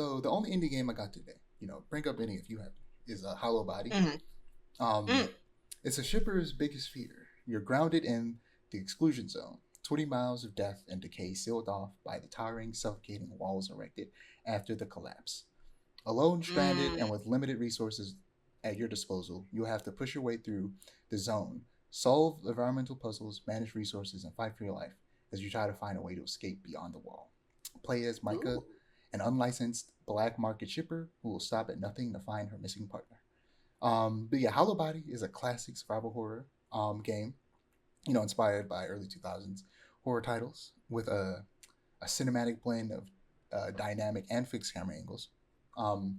So the only indie game I got today, bring up any if you have, is a Hollow Body. Mm-hmm. Um, it's a shipper's biggest fear. You're grounded in the exclusion zone, 20 miles of death and decay sealed off by the towering, suffocating walls erected after the collapse. Alone, stranded, and with limited resources at your disposal, you have to push your way through the zone, solve environmental puzzles, manage resources, and fight for your life as you try to find a way to escape beyond the wall. Play as Micah, Ooh. an unlicensed black market shipper who will stop at nothing to find her missing partner. But yeah, Hollow Body is a classic survival horror game, inspired by early 2000s horror titles with a cinematic blend of dynamic and fixed camera angles. Um,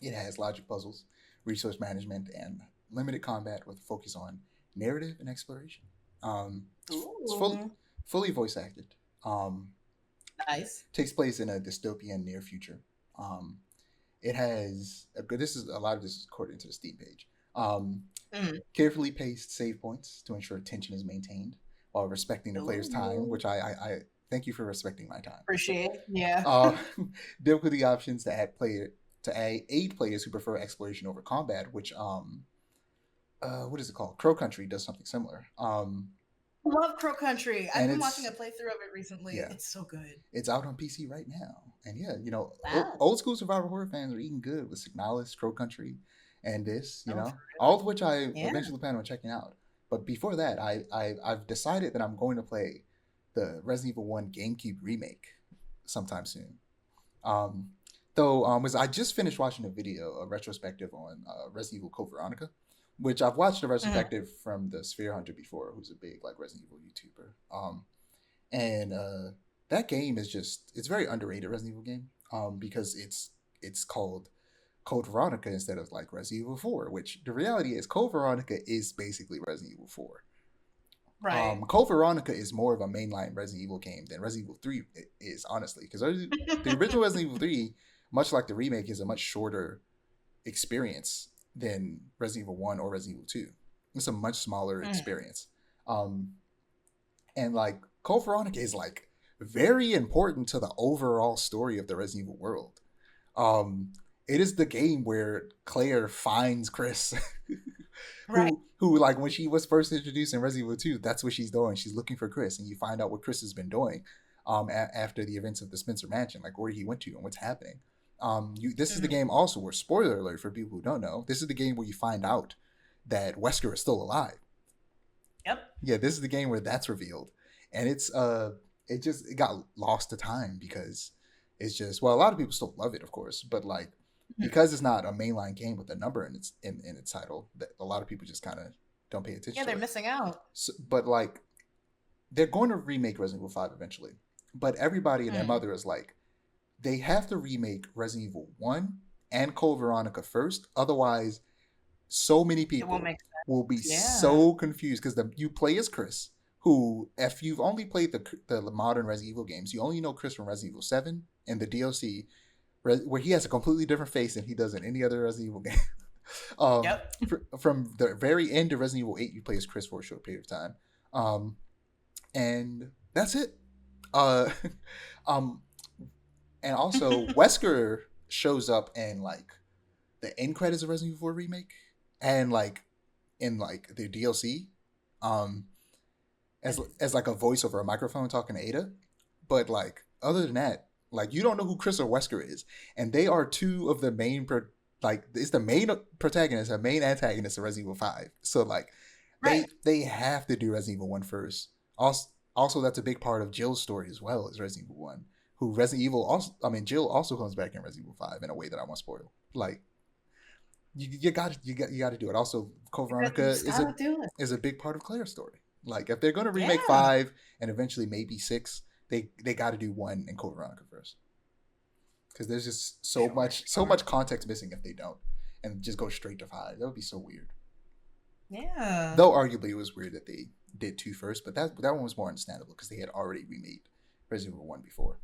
it has logic puzzles, resource management, and limited combat with a focus on narrative and exploration. It's Ooh. fully voice acted. Um, Nice. Takes place in a dystopian near future. Um, it has a good. This is a lot of this is according to the Steam page. Um, Mm. Carefully paced save points to ensure tension is maintained while respecting the player's time, Ooh. which I thank you for respecting my time. Appreciate. Yeah. Uh, difficulty options to aid players who prefer exploration over combat, which what is it called? Crow Country does something similar. Love Crow Country. I've And been watching it's a playthrough of it recently. yeah, It's so good. it's out on PC right now. And yeah, Wow. old school survival horror fans are eating good with Signalis, Crow Country, and this, Oh, for all of which I real? Yeah. eventually plan on checking out. But before that, I've decided that I'm going to play the Resident Evil 1 GameCube remake sometime soon. Um, was I just finished watching a video, a retrospective on Resident Evil Code Veronica, which I've watched a Mhm. retrospective from the Sphere Hunter before, who's a big like Resident Evil YouTuber. And that game is it's very underrated Resident Evil game. Because it's called Code Veronica instead of like Resident Evil 4, which the reality is Code Veronica is basically Resident Evil 4. Right. Code Veronica is more of a mainline Resident Evil game than Resident Evil 3 is, honestly. Because the original Resident Evil 3, much like the remake, is a much shorter experience than Resident Evil 1 or Resident Evil 2. It's a much smaller Mhm. experience. Um, and like Code Veronica is like very important to the overall story of the Resident Evil world. Um, it is the game where Claire finds Chris, Right. who like when she was first introduced in Resident Evil 2, that's what she's doing. She's looking for Chris, and you find out what Chris has been doing after the events of the Spencer Mansion, like where he went to and what's happening. This is the Mhm. game also where, spoiler alert for people who don't know, this is the game where you find out that Wesker is still alive. Yep. Yeah, this is the game where that's revealed, and it got lost to time because it's just, well, a lot of people still love it, of course, but like Mhm. because it's not a mainline game with a number in its title, that a lot of people just kind of don't pay attention Yeah, to they're it. missing out. So, but like they're going to remake Resident Evil 5 eventually, but everybody and their Mm. mother is like, they have to remake Resident Evil 1 and Code Veronica first, otherwise so many It won't people make will be sense. Yeah. so confused because you play as Chris, who, if you've only played the modern Resident Evil games, you only know Chris from Resident Evil 7 and the DLC, where he has a completely different face than he does in any other Resident Evil game. Yep. From the very end of Resident Evil 8, you play as Chris for a short period of time, and that's it. Uh, um, and also Wesker shows up in like the end credits of Resident Evil 4 remake, and like in like the DLC, um, as like a voice over a microphone talking to Ada. But like other than that, like you don't know who Chris or Wesker is, and they are two of the like it's the main protagonist and main antagonist of Resident Evil 5. So like Right. they have to do Resident Evil 1 first. Also that's a big part of Jill's story as well as Resident Evil 1. Who Resident Evil also, I mean, Jill also comes back in Resident Evil 5 in a way that I won't spoil. Like you got to do it. Also, Code Veronica Just gotta do it. is a big part of Claire's story. Like if they're going to remake Yeah. 5 and eventually maybe 6, they got to do 1 and Code Veronica first. Because there's just so much context missing if they don't, and just go straight to 5. That would be so weird. Yeah. Though arguably it was weird that they did 2 first, but that one was more understandable because they had already remade Resident Evil 1 before.